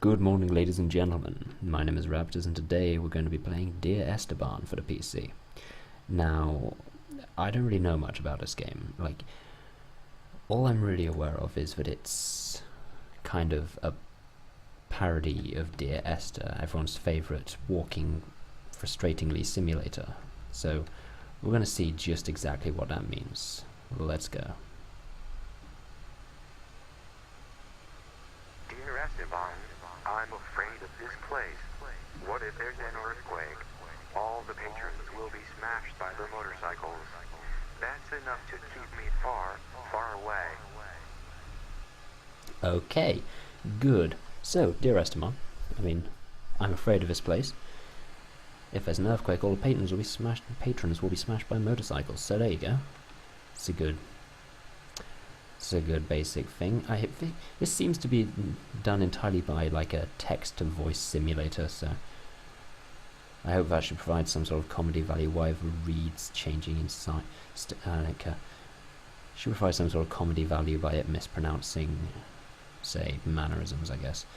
Good morning, ladies and gentlemen. My name is Raptors, and today we're going to be playing Dear Esteban for the PC. Now, I don't really know much about this game. Like, all I'm really aware of is that it's kind of a parody of Dear Esther, everyone's favourite walking, frustratingly simulator. So, we're going to see just exactly what that means. Let's go. Dear Esteban, I'm afraid of this place. What if there's an earthquake? All the patrons will be smashed by the motorcycles. That's enough to keep me far, far away. Okay, good. So, Dear Esteban, I'm afraid of this place. If there's an earthquake, all the patrons will be smashed by motorcycles. So there you go. It's a good basic thing. This seems to be done entirely by like a text-to-voice simulator, so I hope that should provide some sort of comedy value. Why the reads changing inside? Should provide some sort of comedy value by it mispronouncing, say, mannerisms, I guess.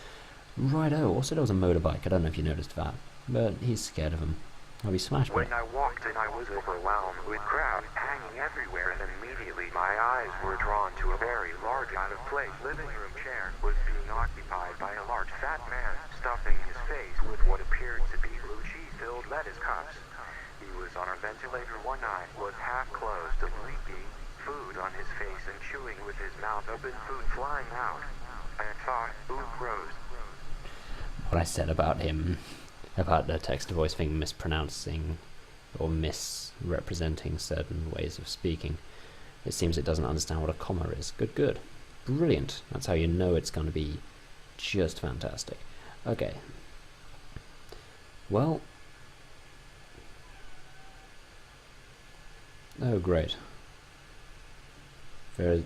Righto. Also, there was a motorbike. I don't know if you noticed that, but he's scared of him. I'll be smashed by it. When I walked in, I was overwhelmed with crowds hanging everywhere, and immediately my eyes were drawn to a very large, out-of-place living room chair was being occupied by a large fat man, stuffing his face with what appeared to be blue cheese-filled lettuce cups. He was on a ventilator, one eye was half closed, sleepy, food on his face and chewing with his mouth open, food flying out. I thought, ooh, gross. What I said about him, about the text-to-voice thing mispronouncing or misrepresenting certain ways of speaking. It seems it doesn't understand what a comma is. Good. Brilliant. That's how you know it's going to be just fantastic. Okay. Well. Oh, great. I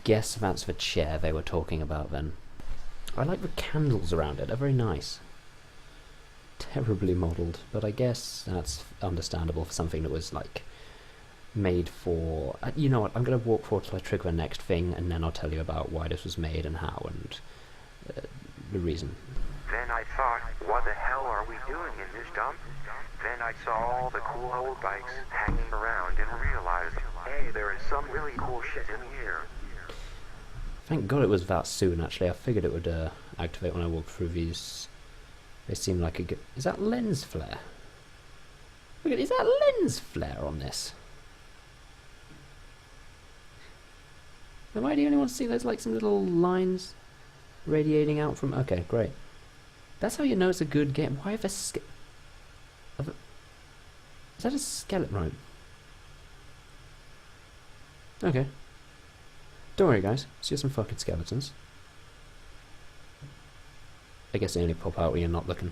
guess that's the chair they were talking about then. I like the candles around it. They're very nice. Terribly modelled, but I guess that's understandable for something that was like made for. You know what? I'm going to walk forward till I trigger the next thing, and then I'll tell you about why this was made and how and the reason. Then I thought, what the hell are we doing in this dump? Then I saw all the cool old bikes hanging around and realized, hey, there is some really cool shit in here. Thank God it was that soon. Actually, I figured it would activate when I walked through these. They seem like a good... Is that lens flare? Look at... Is that lens flare on this? Am I the only one to see there's like some little lines radiating out from... Okay, great. That's how you know it's a good game. Why have a... Is that a skeleton? Right. Okay. Don't worry, guys. It's just some fucking skeletons. I guess they only pop out when you're not looking.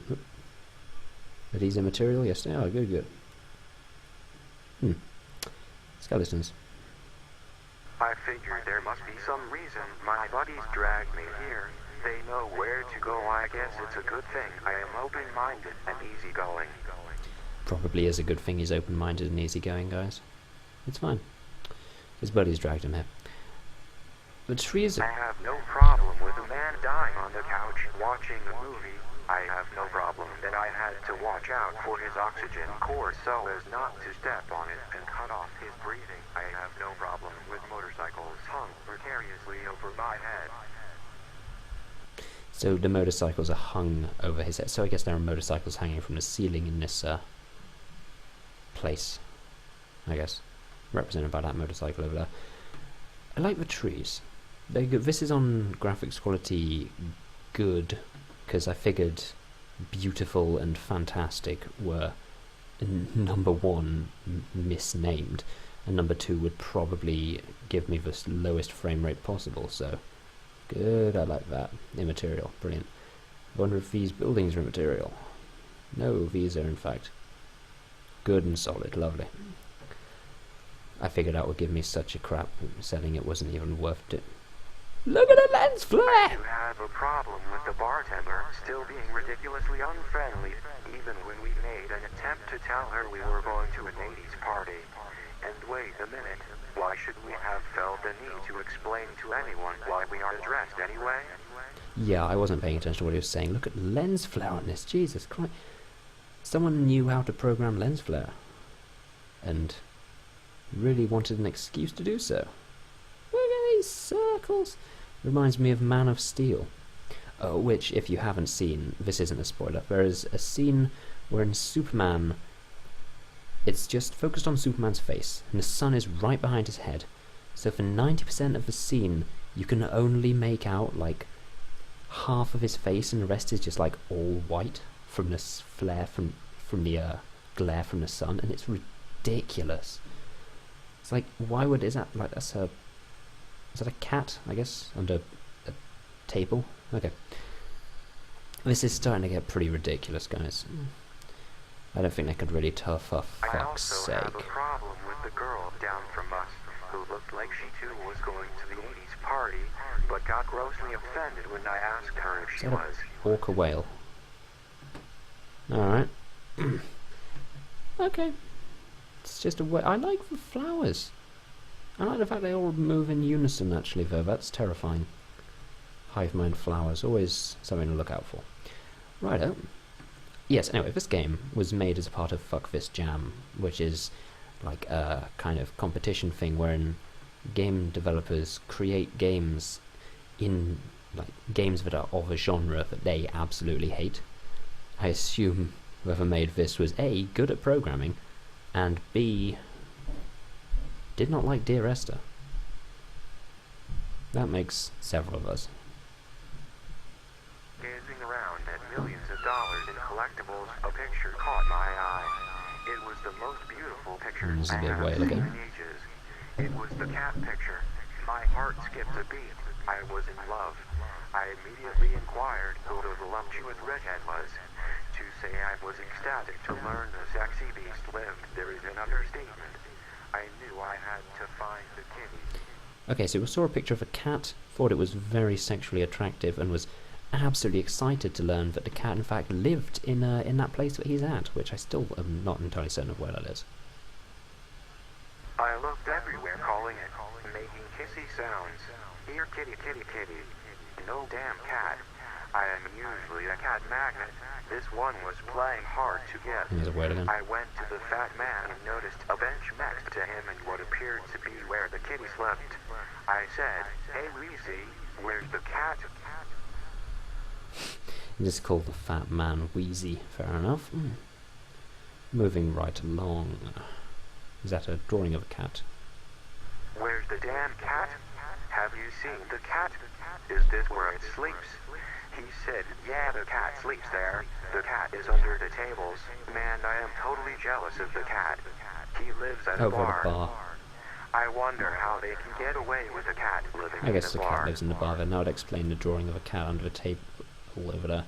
Are these immaterial? Yes, they are. Good. Skeletons. I figured there must be some reason my buddies dragged me here. They know where to go. I guess it's a good thing I am open-minded and easygoing. Probably is a good thing he's open-minded and easygoing, guys. It's fine. His buddies dragged him here. The trees I have no problem with a man dying on the couch watching a movie. I have no problem that I had to watch out for his oxygen cord so as not to step on it and cut off his breathing. I have no problem with motorcycles hung precariously over my head. So the motorcycles are hung over his head. So I guess there are motorcycles hanging from the ceiling in this place. I guess. Represented by that motorcycle over there. I like the trees. They're good. This is on graphics quality good, because I figured beautiful and fantastic were number one misnamed, and number two would probably give me the lowest frame rate possible, so good, I like that. Immaterial, brilliant. I wonder if these buildings are immaterial. No, these are in fact good and solid, lovely. I figured that would give me such a crap setting it wasn't even worth it. Look at the lens flare! You have a problem with the bartender still being ridiculously unfriendly, even when we made an attempt to tell her we were going to an 80s party. And wait a minute, why should we have felt the need to explain to anyone why we are dressed anyway? Yeah, I wasn't paying attention to what he was saying. Look at lens flare on this. Jesus Christ. Someone knew how to program lens flare. And really wanted an excuse to do so. Look at these circles. Reminds me of Man of Steel. Which, if you haven't seen, this isn't a spoiler. There is a scene wherein Superman... It's just focused on Superman's face, and the sun is right behind his head. So for 90% of the scene, you can only make out, like, half of his face, and the rest is just, like, all white from the flare from the glare from the sun, and it's ridiculous. It's like, why would... Is that a cat, I guess, under a table? Okay. This is starting to get pretty ridiculous, guys. I don't think they could really tell, for fuck's sake. I also have a problem with the girl down from us, who looked like she too was going to the 80s party, but got grossly offended when I asked her if she was. Orca whale. Alright. Okay. It's just a way. I like the flowers. I like the fact they all move in unison, actually, though. That's terrifying. Hive mind flowers. Always something to look out for. Righto. Yes, anyway, this game was made as a part of Fuck This Jam, which is like a kind of competition thing wherein game developers create games in, like, games that are of a genre that they absolutely hate. I assume whoever made this was A, good at programming, and B, did not like Dear Ester. That makes several of us. Gazing around at millions of dollars in collectibles, a picture caught my eye. It was the most beautiful picture I have seen in ages. It was the cat picture. My heart skipped a beat. I was in love. I immediately inquired who the voluptuous redhead was. To say I was ecstatic to learn the sexy beast lived, there is an understatement. I knew I had to find the kitty. Okay, so we saw a picture of a cat, thought it was very sexually attractive, and was absolutely excited to learn that the cat in fact lived in that place that he's at, which I still am not entirely certain of where that is. I looked everywhere calling it, making kissy sounds. Here kitty kitty kitty. No damn cat. I am usually a cat magnet. This one was playing hard to get. I went to the fat man and noticed a bench next to him and what appeared to be where the kitty slept. I said, "Hey Weezy, where's the cat?" You just called the fat man Wheezy. Fair enough. Moving right along. Is that a drawing of a cat? "Where's the damn cat? Have you seen the cat? Is this where it sleeps?" He said, "Yeah, the cat sleeps there. The cat is under the tables. Man, I am totally jealous of the cat. He lives at a bar. I wonder how they can get away with a cat living in the bar." I guess the cat lives in the bar, then that would explain the drawing of a cat under a table over there.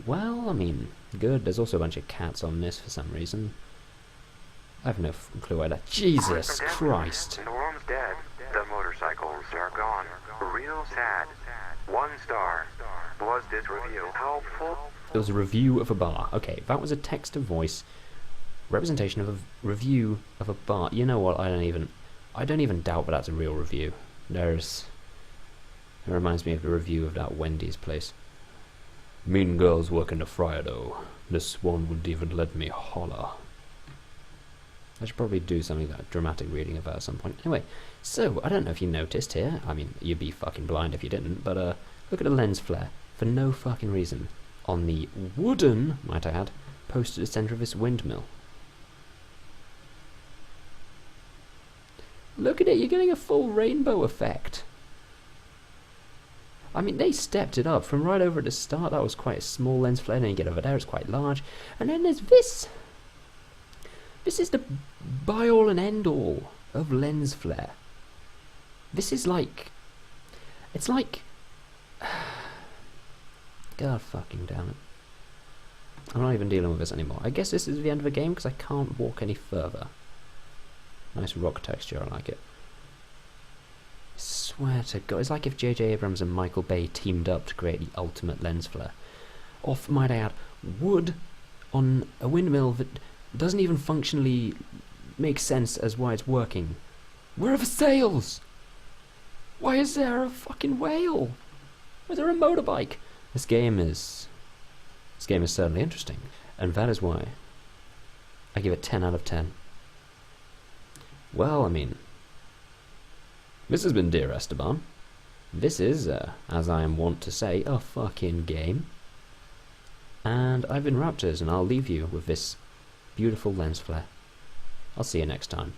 Well, I mean, good. There's also a bunch of cats on this for some reason. I have no clue why that... Jesus Christ. The room's dead. The motorcycles are gone. Real sad. 1 star. Was this review helpful? It was a review of a bar. Okay, that was a text-to-voice representation of a review of a bar. You know what? I don't even doubt that that's a real review. It reminds me of the review of that Wendy's place. "Mean girls work in the fryer dough. This one wouldn't even let me holler." I should probably do something like dramatic reading of that at some point. Anyway, so, I don't know if you noticed here. I mean, you'd be fucking blind if you didn't, but look at the lens flare. For no fucking reason. On the wooden, might I add, post at the centre of this windmill. Look at it, you're getting a full rainbow effect. I mean, they stepped it up from right over at the start. That was quite a small lens flare, and then you get over there, it's quite large. And then there's this. This is the be-all and end-all of lens flare. This is like... It's like... God fucking damn it. I'm not even dealing with this anymore. I guess this is the end of the game because I can't walk any further. Nice rock texture, I like it. I swear to God, it's like if J.J. Abrams and Michael Bay teamed up to create the ultimate lens flare. Or, might I add, wood on a windmill that doesn't even functionally make sense as why it's working. Where are the sails? Why is there a fucking whale? Why is there a motorbike? This game is certainly interesting, and that is why I give it 10 out of 10. Well, I mean, this has been Dear Esteban. This is, as I am wont to say, a fucking game. And I've been Raptors, and I'll leave you with this beautiful lens flare. I'll see you next time.